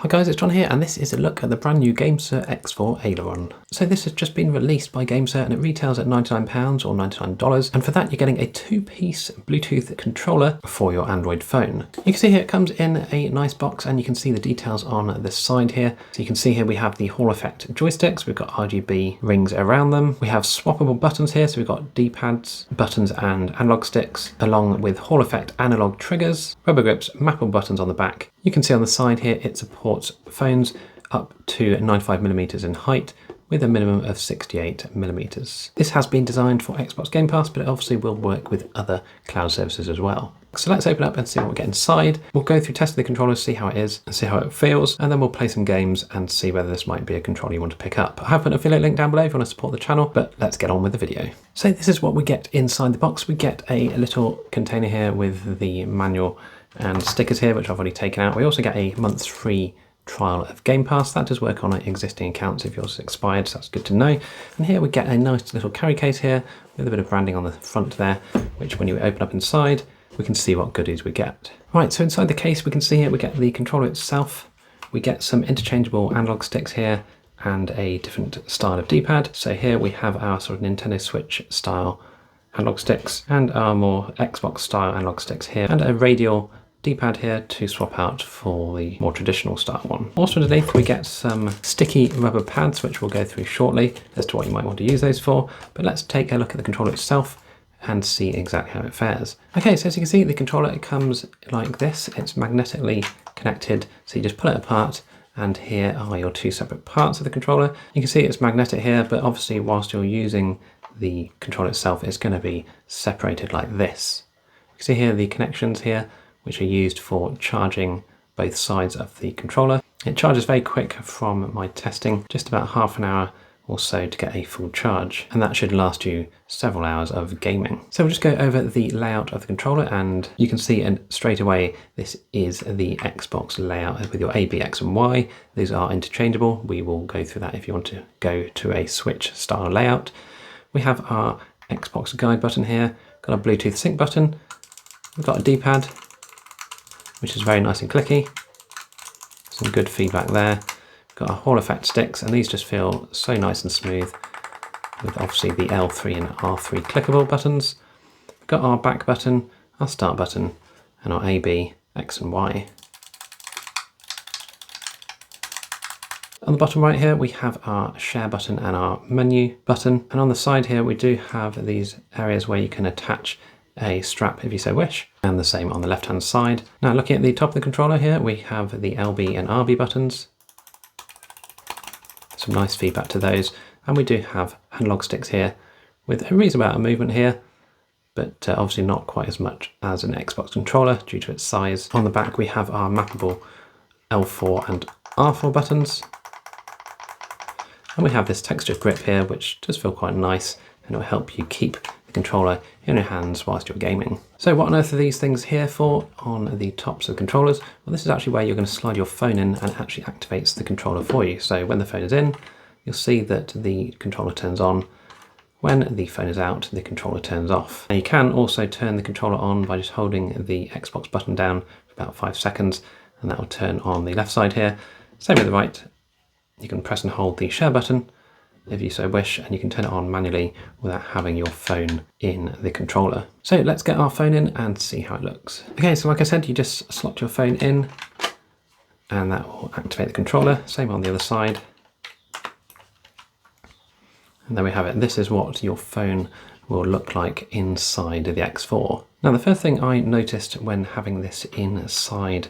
Hi guys, it's John here, and this is a look at the brand new Gamesir X4 Aileron. So this has just been released by Gamesir and it retails at £99 or $99, and for that you're getting a two-piece Bluetooth controller for your Android phone. You can see here it comes in a nice box, and you can see the details on the side here. So you can see here we have the Hall effect joysticks, we've got RGB rings around them, we have swappable buttons here, so we've got D-pads, buttons and analog sticks, along with Hall effect analog triggers, rubber grips, mappable buttons on the back. You can see on the side here it supports phones up to 95mm in height with a minimum of 68mm. This has been designed for Xbox Game Pass, but it obviously will work with other cloud services as well. So let's open up and see what we get inside. We'll go through testing the controller, see how it is and see how it feels, and then we'll play some games and see whether this might be a controller you want to pick up. I have put an affiliate link down below if you want to support the channel, but let's get on with the video. So this is what we get inside the box. We get a little container here with the manual and stickers here, which I've already taken out. We also get a month's free trial of Game Pass. That does work on existing accounts if yours is expired, so that's good to know. And here we get a nice little carry case here with a bit of branding on the front there, which when you open up inside, we can see what goodies we get. Right, so inside the case we can see here we get the controller itself, we get some interchangeable analog sticks here and a different style of D-pad. So here we have our sort of Nintendo Switch style analog sticks and our more Xbox style analog sticks here, and a radial D-pad here to swap out for the more traditional style one. Also underneath we get some sticky rubber pads, which we'll go through shortly as to what you might want to use those for, but let's take a look at the controller itself and see exactly how it fares. Okay, so as you can see the controller, it comes like this. It's magnetically connected, so you just pull it apart and here are your two separate parts of the controller. You can see it's magnetic here, but obviously whilst you're using the controller itself, it's going to be separated like this. You can see here the connections here, which are used for charging both sides of the controller. It charges very quick from my testing, just about half an hour or so to get a full charge, and that should last you several hours of gaming. So we'll just go over the layout of the controller, and you can see straight away this is the Xbox layout with your A, B, X and Y. These are interchangeable. We will go through that if you want to go to a Switch style layout. We have our Xbox guide button here, got a Bluetooth sync button, we've got a D-pad, which is very nice and clicky. Some good feedback there. Got our Hall effect sticks, and these just feel so nice and smooth with obviously the L3 and R3 clickable buttons. We've got our back button, our start button, and our A, B, X and Y. On the bottom right here, we have our share button and our menu button. And on the side here, we do have these areas where you can attach a strap if you so wish, and the same on the left hand side. Now looking at the top of the controller here, we have the LB and RB buttons. Some nice feedback to those, and we do have analog sticks here with a reasonable amount of movement here, but obviously not quite as much as an Xbox controller due to its size. On the back we have our mappable L4 and R4 buttons, and we have this textured grip here which does feel quite nice, and it will help you keep the controller in your hands whilst you're gaming. So what on earth are these things here for on the tops of controllers? Well, this is actually where you're going to slide your phone in and it actually activates the controller for you. So when the phone is in, you'll see that the controller turns on. When the phone is out, the controller turns off. And you can also turn the controller on by just holding the Xbox button down for about 5 seconds, and that will turn on the left side here. Same with the right. You can press and hold the share button if you so wish, and you can turn it on manually without having your phone in the controller. So let's get our phone in and see how it looks. Okay, so like I said, you just slot your phone in and that will activate the controller. Same on the other side. And there we have it. This is what your phone will look like inside the X4. Now the first thing I noticed when having this inside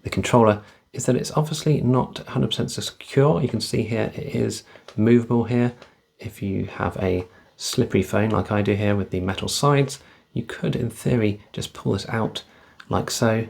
the controller is that it's obviously not 100% secure. You can see here it is movable here. If you have a slippery phone like I do here with the metal sides, you could in theory just pull this out like so,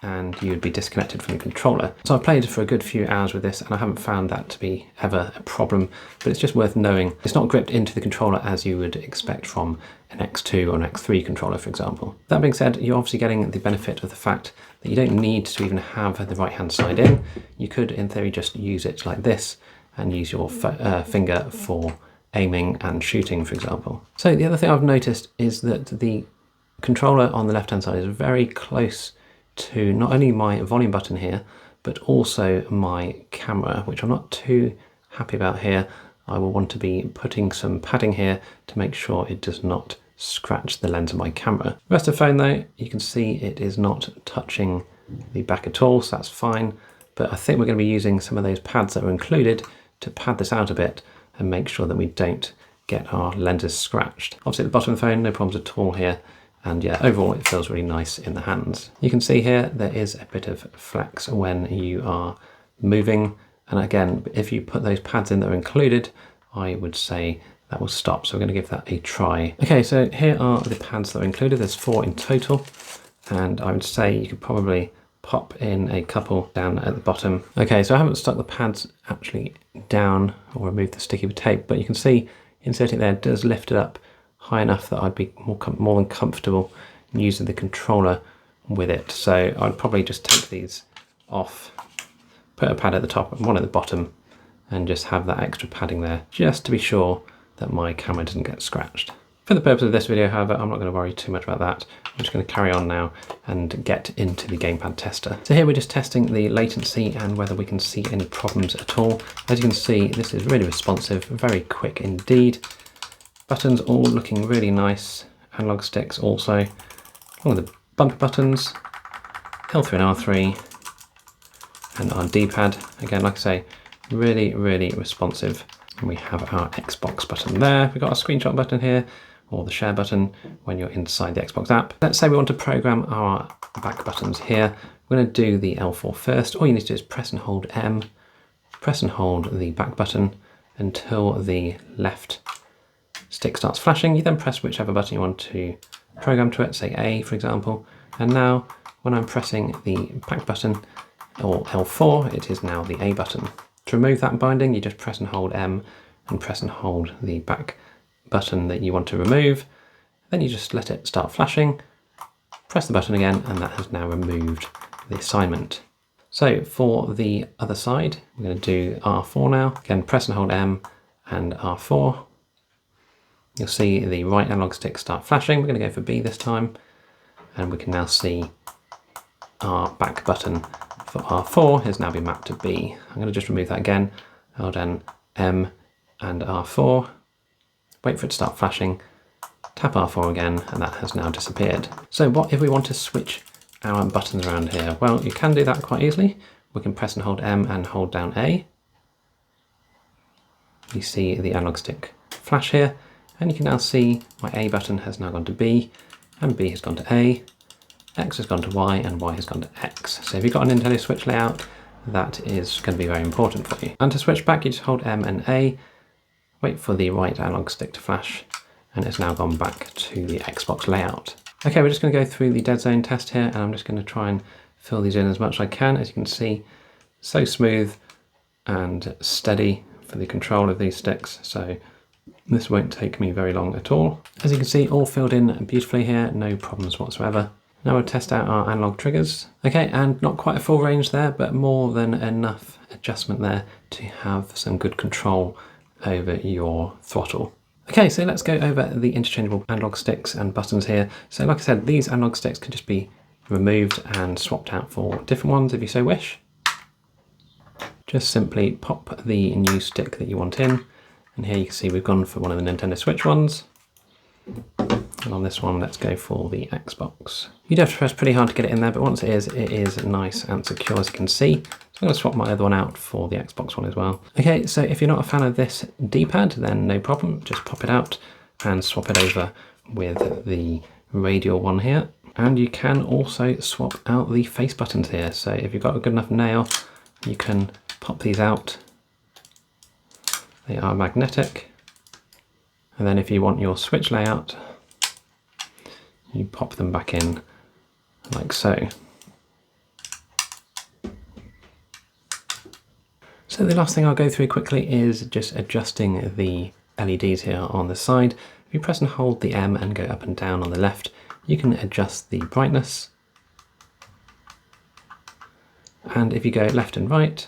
and you would be disconnected from the controller. So I've played for a good few hours with this and I haven't found that to be ever a problem, but it's just worth knowing it's not gripped into the controller as you would expect from an X2 or an X3 controller, for example. That being said, you're obviously getting the benefit of the fact that you don't need to even have the right hand side in. You could in theory just use it like this and use your finger for aiming and shooting, for example. So the other thing I've noticed is that the controller on the left hand side is very close to not only my volume button here, but also my camera, which I'm not too happy about here. I will want to be putting some padding here to make sure it does not scratch the lens of my camera. The rest of the phone though, you can see it is not touching the back at all, so that's fine. But I think we're going to be using some of those pads that are included to pad this out a bit and make sure that we don't get our lenses scratched. Obviously at the bottom of the phone, no problems at all here. And yeah, overall it feels really nice in the hands. You can see here there is a bit of flex when you are moving. And again, if you put those pads in that are included, I would say that will stop. So we're going to give that a try. Okay, so here are the pads that are included. There's 4 in total. And I would say you could probably pop in a couple down at the bottom. Okay, so I haven't stuck the pads actually down or removed the sticky tape, but you can see inserting there does lift it up high enough that I'd be more than comfortable using the controller with it. So I'd probably just take these off, put a pad at the top and one at the bottom, and just have that extra padding there, just to be sure that my camera doesn't get scratched. For the purpose of this video, however, I'm not going to worry too much about that. I'm just going to carry on now and get into the Gamepad Tester. So here we're just testing the latency and whether we can see any problems at all. As you can see, this is really responsive, very quick indeed. Buttons all looking really nice. Analog sticks also. All of the bumper buttons, L3 and R3, and our D-pad. Again, like I say, really, really responsive. And we have our Xbox button there. We've got our screenshot button here, or the share button when you're inside the Xbox app. Let's say we want to program our back buttons here. We're going to do the L4 first. All you need to do is press and hold M, press and hold the back button until the left stick starts flashing. You then press whichever button you want to program to it, say A for example. And now when I'm pressing the back button, or L4, it is now the A button. To remove that binding, you just press and hold M and press and hold the back button that you want to remove. Then you just let it start flashing, press the button again, and that has now removed the assignment. So for the other side, we're going to do R4 now. Again, press and hold M and R4. You'll see the right analog stick start flashing. We're going to go for B this time, and we can now see our back button for R4 has now been mapped to B. I'm going to just remove that again, hold down M and R4, wait for it to start flashing, tap R4 again, and that has now disappeared. So what if we want to switch our buttons around here? Well, you can do that quite easily. We can press and hold M and hold down A. You see the analog stick flash here, and you can now see my A button has now gone to B, and B has gone to A. X has gone to Y and Y has gone to X. So if you've got a Nintendo Switch layout, that is going to be very important for you. And to switch back, you just hold M and A, wait for the right analog stick to flash, and it's now gone back to the Xbox layout. Okay, we're just going to go through the dead zone test here, and I'm just going to try and fill these in as much as I can. As you can see, so smooth and steady for the control of these sticks, so this won't take me very long at all. As you can see, all filled in beautifully here, no problems whatsoever. Now we'll test out our analog triggers. Okay, and not quite a full range there, but more than enough adjustment there to have some good control over your throttle. Okay, so let's go over the interchangeable analog sticks and buttons here. So like I said, these analog sticks can just be removed and swapped out for different ones if you so wish. Just simply pop the new stick that you want in. And here you can see we've gone for one of the Nintendo Switch ones. And on this one, let's go for the Xbox. You'd have to press pretty hard to get it in there, but once it is nice and secure, as you can see. So I'm going to swap my other one out for the Xbox one as well. Okay, so if you're not a fan of this D-pad, then no problem. Just pop it out and swap it over with the radial one here. And you can also swap out the face buttons here. So if you've got a good enough nail, you can pop these out. They are magnetic. And then if you want your switch layout, you pop them back in like so. So the last thing I'll go through quickly is just adjusting the LEDs here on the side. If you press and hold the M and go up and down on the left, you can adjust the brightness. And if you go left and right,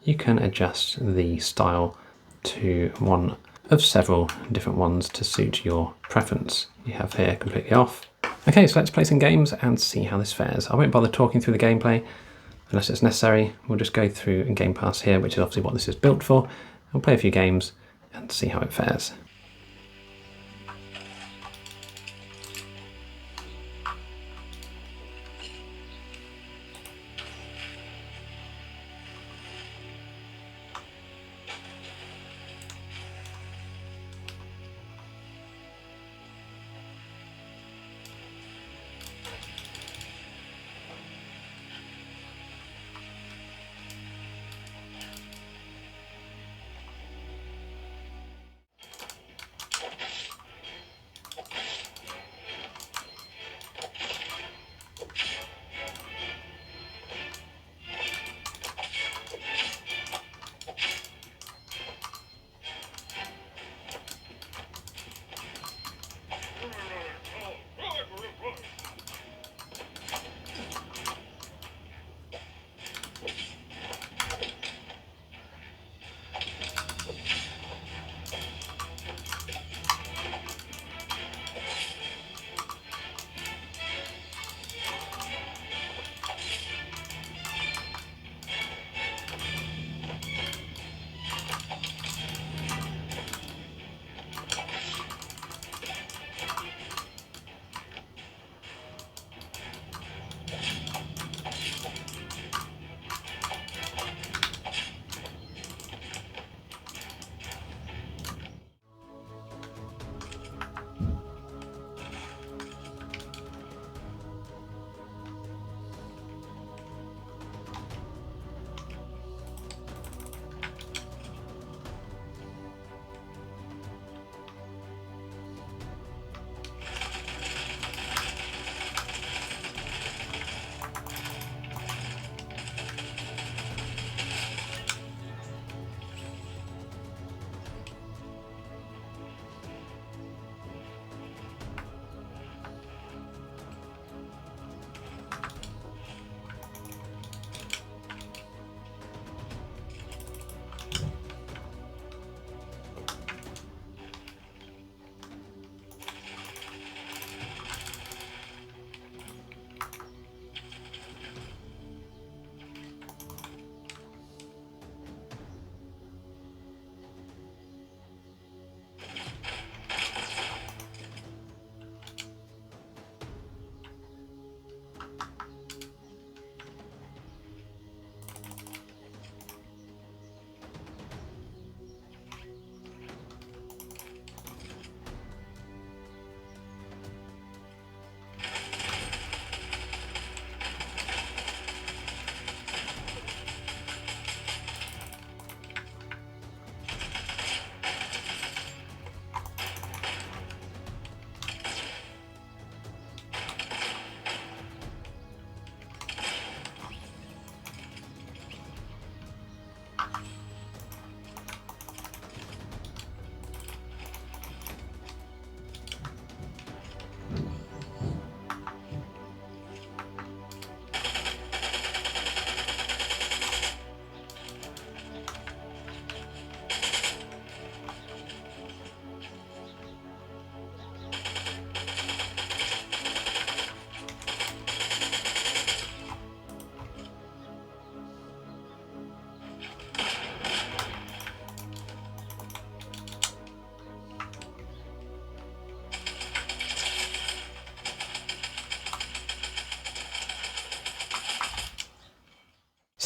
you can adjust the style to one of several different ones to suit your preference. You have here completely off. Okay, so let's play some games and see how this fares. I won't bother talking through the gameplay. unless it's necessary. We'll just go through Game Pass here, which is obviously what this is built for. I'll play a few games and see how it fares.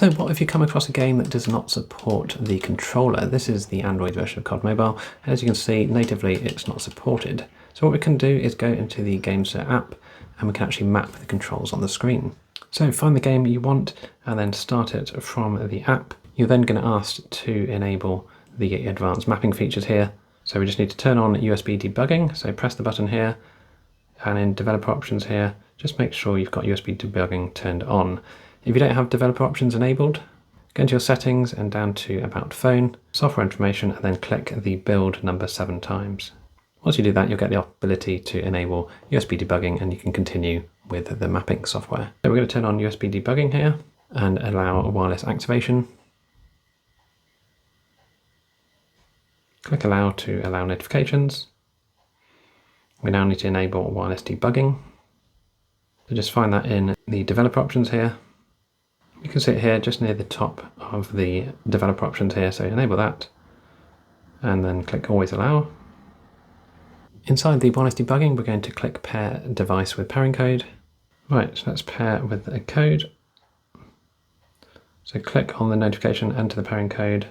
So what if you come across a game that does not support the controller? This is the Android version of COD Mobile. As you can see, natively it's not supported. So what we can do is go into the Gamesir app and we can actually map the controls on the screen. So find the game you want and then start it from the app. You're then going to ask to enable the advanced mapping features here. So we just need to turn on USB debugging. So press the button here and in developer options here, just make sure you've got USB debugging turned on. If you don't have developer options enabled, go into your settings and down to About Phone, Software Information, and then click the build number 7 times. Once you do that, you'll get the ability to enable USB debugging and you can continue with the mapping software. So we're going to turn on USB debugging here and allow wireless activation. Click Allow to allow notifications. We now need to enable wireless debugging. So just find that in the developer options here. You can see it here just near the top of the developer options here, so enable that and then click Always Allow. Inside the wireless debugging, we're going to click Pair Device with Pairing Code. Right, so let's pair with a code. So click on the notification, enter the pairing code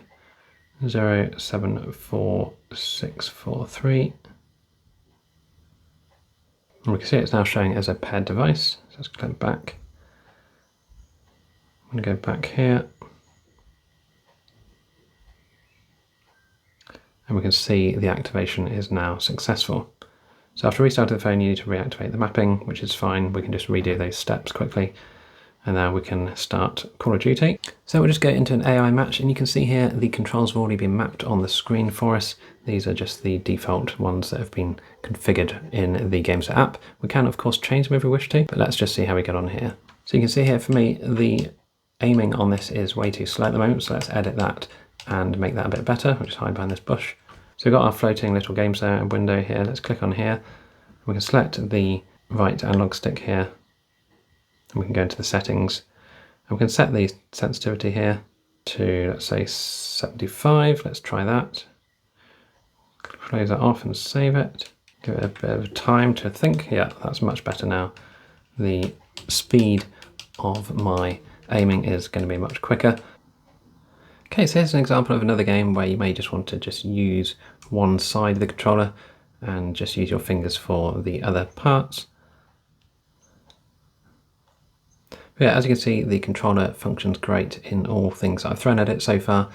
074643. And we can see it's now showing as a paired device. So let's click back. I'm going to go back here. And we can see the activation is now successful. So after restarting the phone, you need to reactivate the mapping, which is fine. We can just redo those steps quickly. And now we can start Call of Duty. So we'll just go into an AI match, and you can see here the controls have already been mapped on the screen for us. These are just the default ones that have been configured in the Gamesir app. We can of course change them if we wish to, but let's just see how we get on here. So you can see here for me, the aiming on this is way too slow at the moment, so let's edit that and make that a bit better. We'll just hide behind this bush. So we've got our floating little Gamesir window here. Let's click on here. We can select the right analog stick here. And we can go into the settings and we can set the sensitivity here to, let's say, 75. Let's try that. Close that off and save it. Give it a bit of time to think. Yeah, that's much better now. The speed of my aiming is going to be much quicker. Okay, so here's an example of another game where you may just want to just use one side of the controller and just use your fingers for the other parts. Yeah, as you can see, the controller functions great in all things I've thrown at it so far,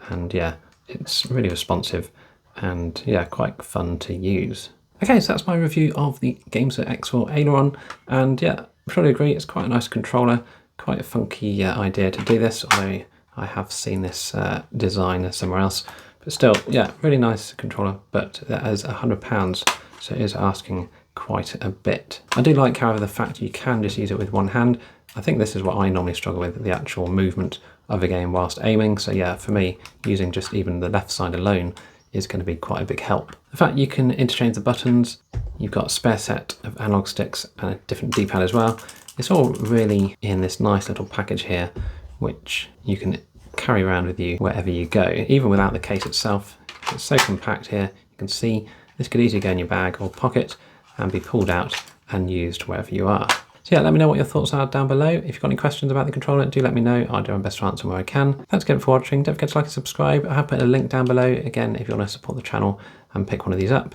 and yeah, it's really responsive and yeah, quite fun to use. Okay, so that's my review of the Gamesir X4 Aileron, and yeah, I probably agree, it's quite a nice controller, quite a funky idea to do this, although I have seen this design somewhere else, but still, yeah, really nice controller, but that is £100, so it is asking quite a bit. I do like, however, the fact you can just use it with one hand. I think this is what I normally struggle with, the actual movement of a game whilst aiming. So yeah, for me, using just even the left side alone is going to be quite a big help. The fact you can interchange the buttons, you've got a spare set of analog sticks and a different D-pad as well. It's all really in this nice little package here, which you can carry around with you wherever you go, even without the case itself. It's so compact here. You can see this could easily go in your bag or pocket and be pulled out and used wherever you are. So yeah, let me know what your thoughts are down below. If you've got any questions about the controller, do let me know. I'll do my best to answer where I can. Thanks again for watching. Don't forget to like and subscribe. I have put a link down below, again, if you want to support the channel and pick one of these up.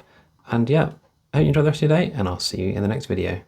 And yeah, I hope you enjoy the rest of your day, and I'll see you in the next video.